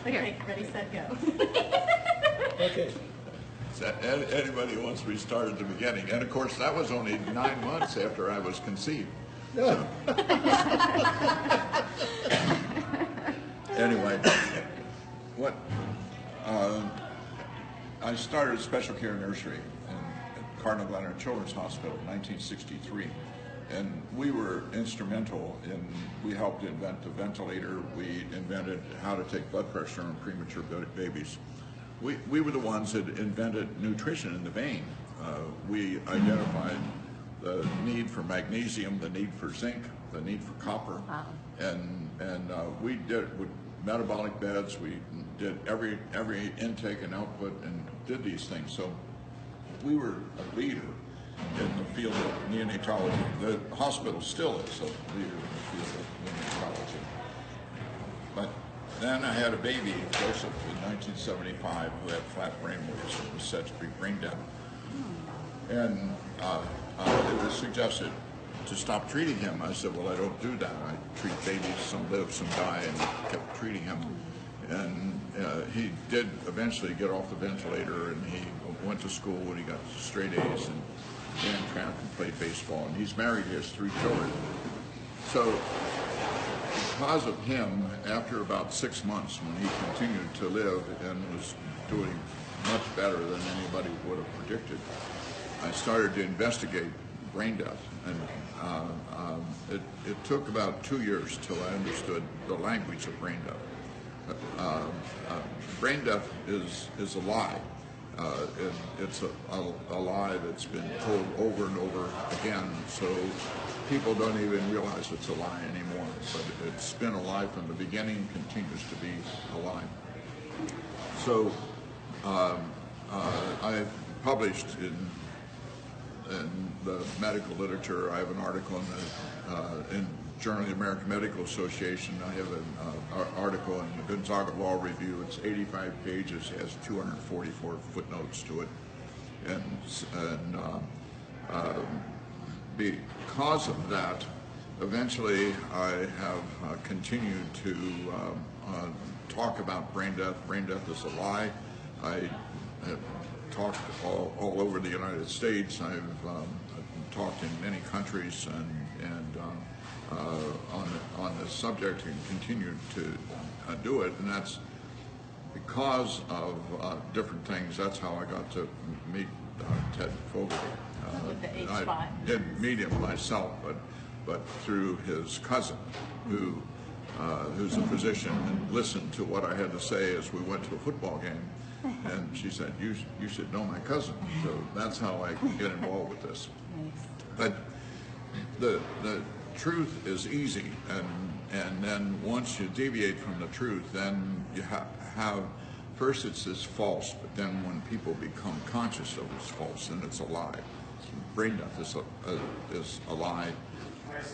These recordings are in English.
Okay, ready, set, go. Okay. So anybody wants to restart at the beginning. And of course, that was only 9 months after I was conceived. So. Anyway, what I started a special care nursery at Cardinal Glenner Children's Hospital in 1963. And we were instrumental in, we helped invent the ventilator. We invented how to take blood pressure on premature babies. We were the ones that invented nutrition in the vein. We identified the need for magnesium, the need for zinc, the need for copper. Wow. And we did with metabolic beds, we did every intake and output and did these things. So we were a leader in the field of neonatology. The hospital still is a leader in the field of neonatology. But then I had a baby, Joseph, in 1975, who had flat brainwaves and was said to be brain dead. And it was suggested to stop treating him. I said, well, I don't do that. I treat babies, some live, some die, and kept treating him. And he did eventually get off the ventilator, and he went to school and he got straight A's and ran track and played baseball. And he's married, he has 3 children. So because of him, after about 6 months, when he continued to live and was doing much better than anybody would have predicted, I started to investigate brain death. And it took about 2 years till I understood the language of brain death. Brain death is a lie. It's a lie that's been told over and over again, so people don't even realize it's a lie anymore. But it's been a lie from the beginning, continues to be a lie. So I published in the medical literature. I have an article in Journal of the American Medical Association. I have an article in the Gonzaga Law Review. It's 85 pages, has 244 footnotes to it. And because of that, eventually I have continued to talk about brain death. Brain death is a lie. I have talked all over the United States. I've talked in many countries and on this subject and continued to do it, and that's because of different things. That's how I got to meet Ted Fogarty. With the I H0ax. didn't meet him myself, but through his cousin, who's a physician, and listened to what I had to say as we went to a football game. And she said, you should know my cousin. So that's how I get involved with this. Nice. But the truth is easy, and then once you deviate from the truth, then you have first it's this false, but then when people become conscious of it's false, then it's a lie. Brain death is a lie.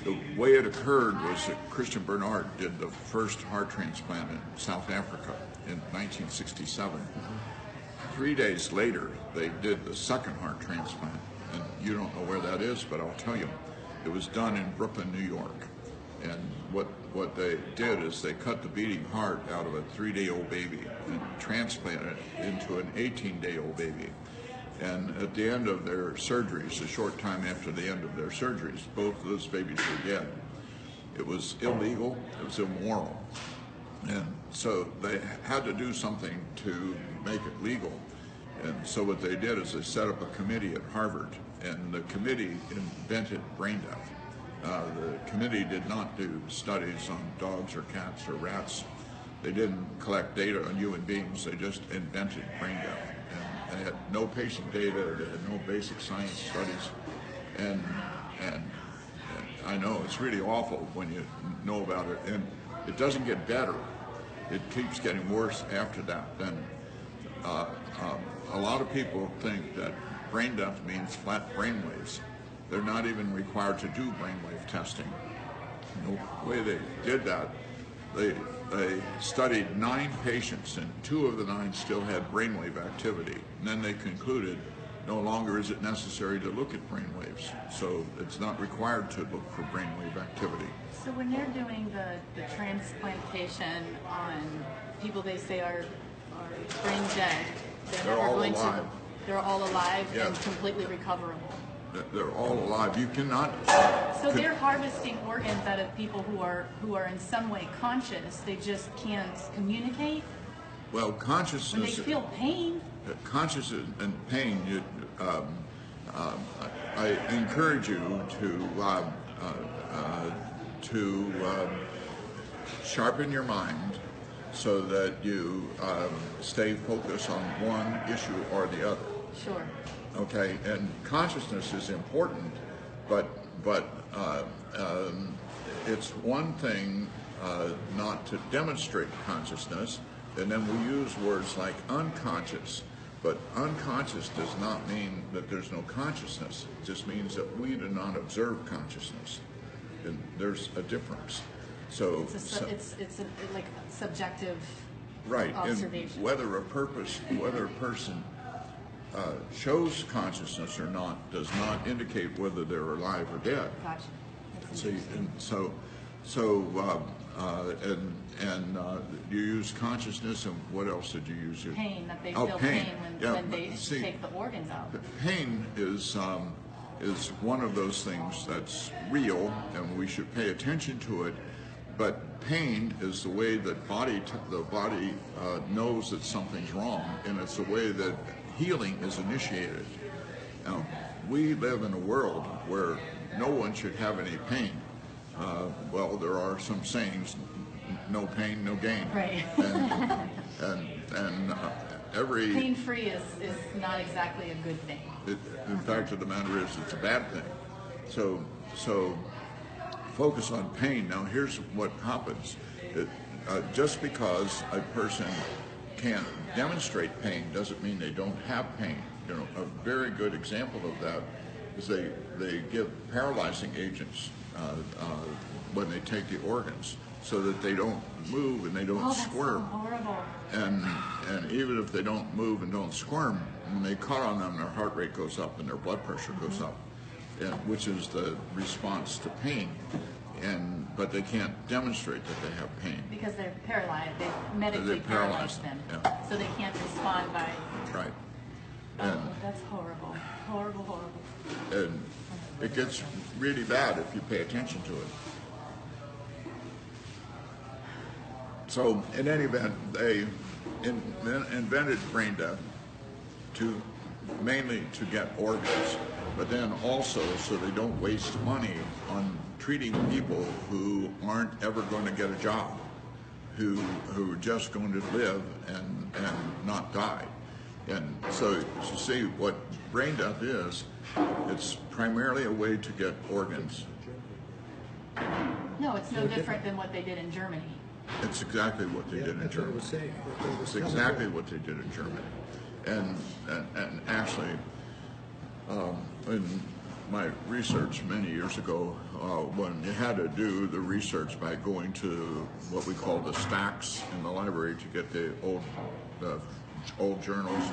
The way it occurred was that Christian Bernard did the first heart transplant in South Africa in 1967. 3 days later, they did the second heart transplant, and you don't know where that is, but I'll tell you. It was done in Brooklyn, New York, and what they did is they cut the beating heart out of a 3-day-old baby and transplanted it into an 18-day-old baby. And at the end of their surgeries, a short time after the end of their surgeries, both of those babies were dead. It was illegal, it was immoral. And so they had to do something to make it legal. And so what they did is they set up a committee at Harvard, and the committee invented brain death. The committee did not do studies on dogs or cats or rats. They didn't collect data on human beings, they just invented brain death. And they had no patient data, they had no basic science studies. And I know it's really awful when you know about it, and it doesn't get better. It keeps getting worse after that. Then a lot of people think that brain death means flat brainwaves. They're not even required to do brainwave testing. The way they did that, they studied 9 patients, and 2 of the 9 still had brainwave activity. And then they concluded no longer is it necessary to look at brainwaves, so it's not required to look for brainwave activity. So when they're doing the transplantation on people they say are brain dead, They're all going alive. to, they're all alive Yeah. and completely recoverable. They're all alive. You cannot. So they're harvesting organs out of people who are in some way conscious. They just can't communicate. Well, When they consciousness. feel pain, Consciousness and pain. I encourage you to sharpen your mind so that you stay focused on one issue or the other. sure. Okay, and consciousness is important, but it's one thing not to demonstrate consciousness, and then we use words like unconscious. But unconscious does not mean that there's no consciousness. It just means that we do not observe consciousness, and there's a difference. So It's like subjective right, and observation. whether a person shows consciousness or not does not indicate whether they're alive or dead. Gotcha. That's See, interesting. and you use consciousness, and what else did you use? Pain, that they Oh, feel pain. pain Yeah, when they but see, take the organs out. Pain is one of those things that's real, and we should pay attention to it. But pain is the way that the body knows that something's wrong, and it's the way that healing is initiated. Now, we live in a world where no one should have any pain. Well, there are some sayings: no pain, no gain. Right. And every Pain-free is not exactly a good thing. in fact of the matter is, it's a bad thing. So focus on pain. Now, here's what happens. Just because a person can't demonstrate pain doesn't mean they don't have pain. You know, a very good example of that is they give paralyzing agents when they take the organs, so that they don't move and they don't Oh, that's squirm. so horrible. And even if they don't move and don't squirm, when they cut on them, their heart rate goes up and their blood pressure goes up, which is the response to pain. But they can't demonstrate that they have pain. Because they're paralyzed. They medically They paralyze paralyze them. yeah. So they can't respond by... Right. Oh, that's horrible. Horrible, horrible. And it gets really bad if you pay attention to it. So in any event, they invented brain death mainly to get organs, but then also so they don't waste money on treating people who aren't ever going to get a job, who are just going to live and not die. And so you see what brain death is. It's primarily a way to get organs. No, it's no different than what they did in Germany. It's exactly what they did in That's what I Germany. was saying. It's exactly what they did in Germany. And actually, in my research many years ago, when you had to do the research by going to what we call the stacks in the library to get the old journals,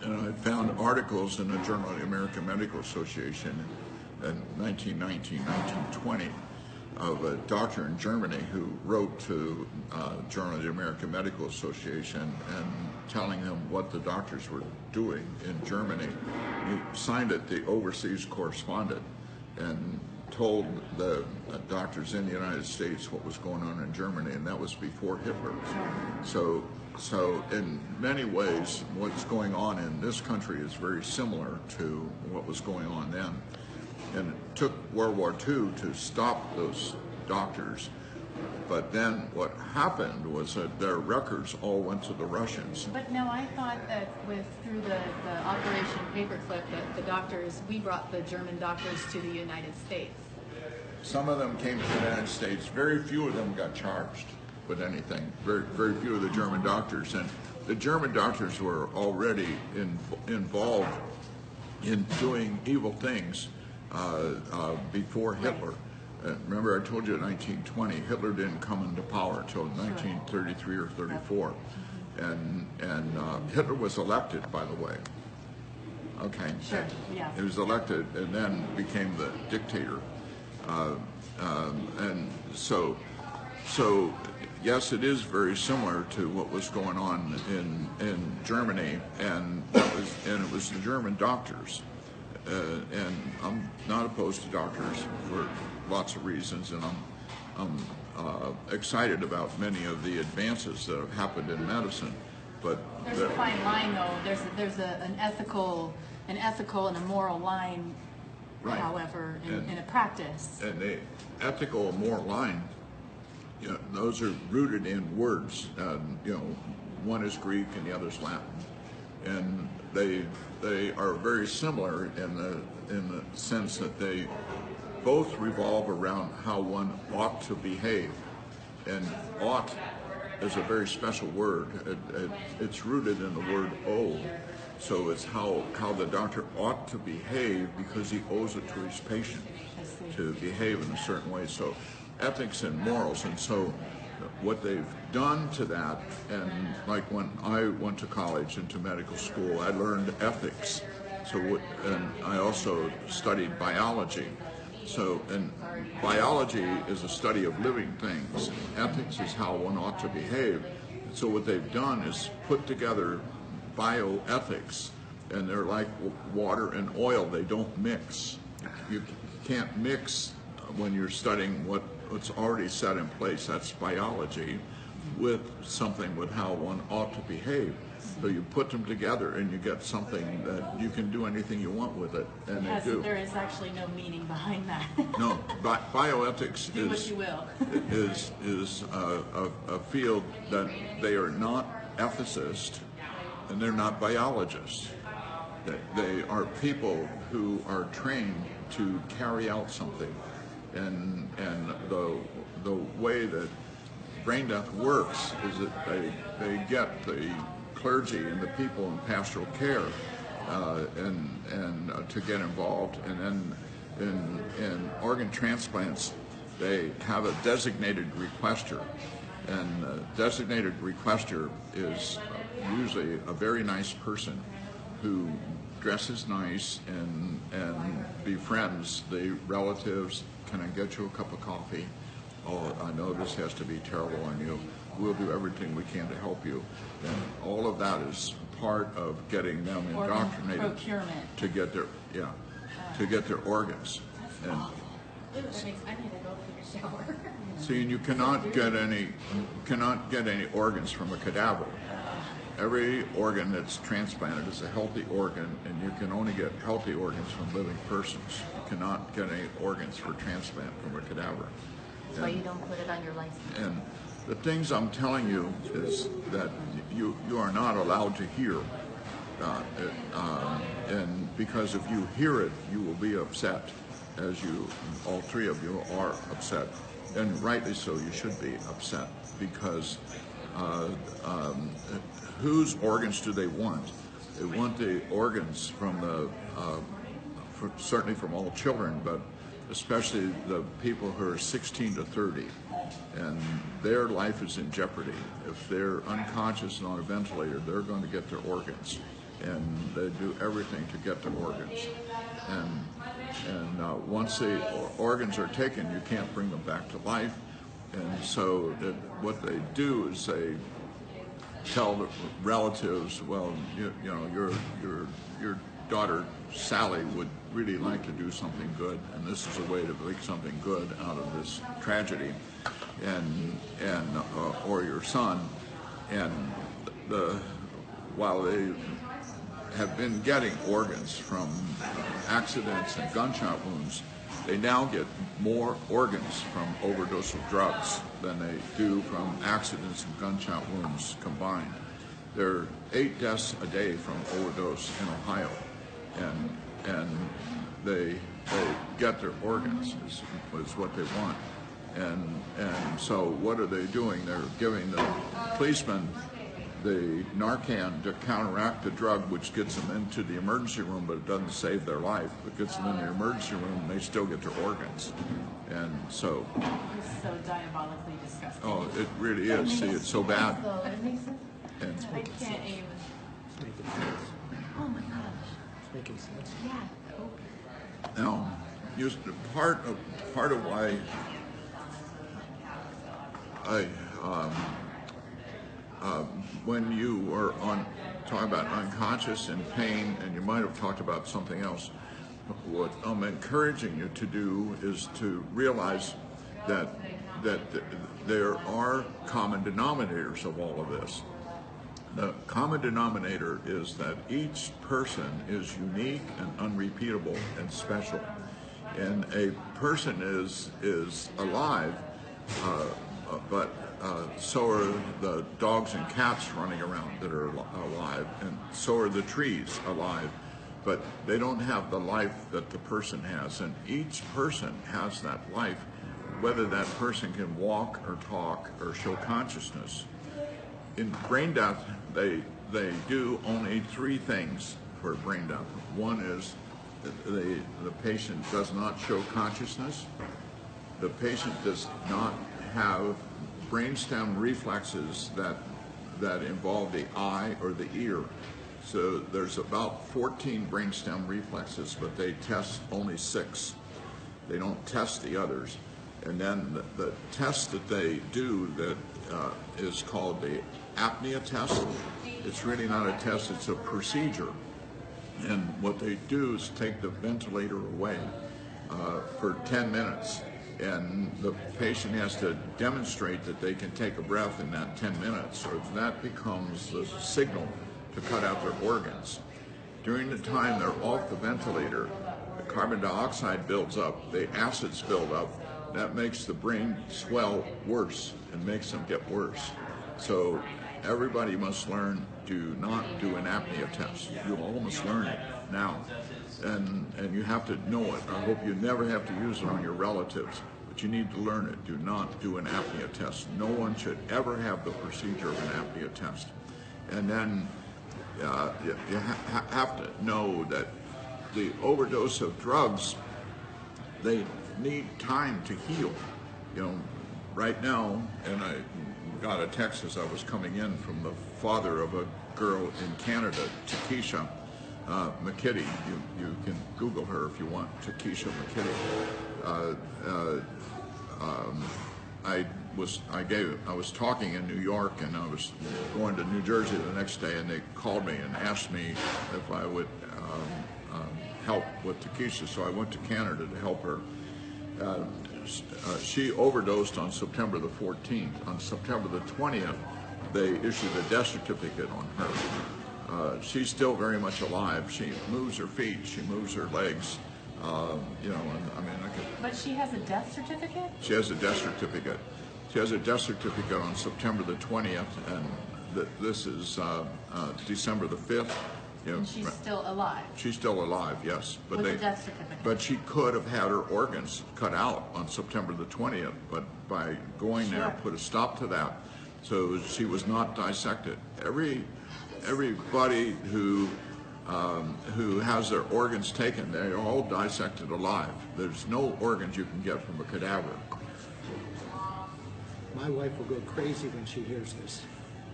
and I found articles in the Journal of the American Medical Association in 1919, 1920, of a doctor in Germany who wrote to Journal of the American Medical Association and telling them what the doctors were doing in Germany. He signed it the overseas correspondent and told the doctors in the United States what was going on in Germany, and that was before Hitler. So in many ways, what's going on in this country is very similar to what was going on then. And it took World War II to stop those doctors. But then what happened was that their records all went to the Russians. But no, I thought that through the Operation Paperclip, that the doctors, we brought the German doctors to the United States. Some of them came to the United States. Very few of them got charged with anything. Very, very few of the German doctors. And the German doctors were already involved in doing evil things before Hitler. Remember, I told you in 1920, Hitler didn't come into power until 1933 or 34. And Hitler was elected, by the way. Okay. Sure, yeah. He was elected and then became the dictator. And so yes, it is very similar to what was going on in Germany, and it was the German doctors. And I'm not opposed to doctors for lots of reasons, and I'm excited about many of the advances that have happened in medicine. But there's a fine line, though. There's an ethical and a moral line, right. However, in a practice. And the ethical and moral line, you know, those are rooted in words. You know, one is Greek and the other is Latin, and they are very similar in the sense that they both revolve around how one ought to behave. And ought is a very special word. It's rooted in the word owe. So it's how the doctor ought to behave because he owes it to his patient to behave in a certain way. So ethics and morals. And so what they've done to that, and like when I went to college and to medical school, I learned ethics. And I also studied biology. So, and biology is a study of living things. Ethics is how one ought to behave. So what they've done is put together bioethics, and they're like water and oil. They don't mix. You can't mix when you're studying what's already set in place. That's biology with something with how one ought to behave. So you put them together and you get something that you can do anything you want with it, and they do. There is actually no meaning behind that. No, bioethics do what you will. is a field that they are not ethicists and they're not biologists. They are people who are trained to carry out something, and the way that brain death works is that they get the clergy and the people in pastoral care and to get involved, and then in organ transplants they have a designated requester, and a designated requester is usually a very nice person who dresses nice and befriends the relatives. Can I get you a cup of coffee? Oh, I know this has to be terrible on you. We'll do everything we can to help you. And all of that is part of getting them indoctrinated to get their organs. And I need to go take a shower. see, and you cannot get any organs from a cadaver. Every organ that's transplanted is a healthy organ, and you can only get healthy organs from living persons. You cannot get any organs for transplant from a cadaver. That's why you don't put it on your license. And the things I'm telling you is that you are not allowed to hear, and because if you hear it, you will be upset, as all three of you are upset, and rightly so. You should be upset because whose organs do they want? They want the organs from certainly from all children, but especially the people who are 16 to 30, and their life is in jeopardy. If they're unconscious and on a ventilator, they're going to get their organs, and they do everything to get their organs. And once the organs are taken, you can't bring them back to life. And so what they do is they tell the relatives, well, you know, your daughter Sally would really like to do something good, and this is a way to make something good out of this tragedy, or your son, and while they have been getting organs from accidents and gunshot wounds, they now get more organs from overdose of drugs than they do from accidents and gunshot wounds combined. There are 8 deaths a day from overdose in Ohio, and they get their organs is what they want. And so what are they doing? They're giving the policemen the Narcan to counteract the drug, which gets them into the emergency room, but it doesn't save their life. It gets them in the emergency room, and they still get their organs. And so... It's so diabolically disgusting. Oh, it really is. See, it's so bad. It makes sense. And I can't even... It's making sense. Oh my gosh. It's making sense. Yeah. now, part of why when you were talking about unconscious and pain, and you might have talked about something else, what I'm encouraging you to do is to realize that there are common denominators of all of this. The common denominator is that each person is unique and unrepeatable and special. And a person is alive, but so are the dogs and cats running around that are alive, and so are the trees alive, but they don't have the life that the person has. And each person has that life, whether that person can walk or talk or show consciousness. In brain death, they do only 3 things for brain death. One is the patient does not show consciousness. The patient does not have brainstem reflexes that involve the eye or the ear. So there's about 14 brainstem reflexes, but they test only 6. They don't test the others. And then the test that they do that is called the apnea test. It's really not a test, it's a procedure. And what they do is take the ventilator away for 10 minutes. And the patient has to demonstrate that they can take a breath in that 10 minutes, or that becomes the signal to cut out their organs. During the time they're off the ventilator, the carbon dioxide builds up, the acids build up. That makes the brain swell worse and makes them get worse. So everybody must learn to not do an apnea test. You all must learn it now. And you have to know it. I hope you never have to use it on your relatives, but you need to learn it. Do not do an apnea test. No one should ever have the procedure of an apnea test. And then you have to know that the overdose of drugs, they need time to heal. You know, right now, and I got a text as I was coming in from the father of a girl in Canada, Takesha McKitty. You can Google her if you want, Takesha McKitty. I was talking in New York, and I was going to New Jersey the next day, and they called me and asked me if I would help with Takesha. So I went to Canada to help her. She overdosed on September the 14th. On September the 20th, they issued a death certificate on her. She's still very much alive. She moves her feet, she moves her legs. You know, and, I mean, But she has a death certificate? She has a death certificate. She has a death certificate on September the 20th, and this is December the 5th. You know, And she's still alive? She's still alive, yes. But With a death certificate? But she could have had her organs cut out on September the 20th, but by going there, put a stop to that. So she was not dissected. Everybody who has their organs taken, they're all dissected alive. There's no organs you can get from a cadaver. My wife will go crazy when she hears this,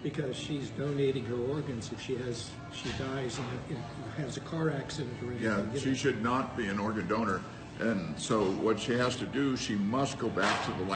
because she's donating her organs if she dies and has a car accident or anything. Yeah, she should not be an organ donor. And so what she has to do, she must go back to the lab.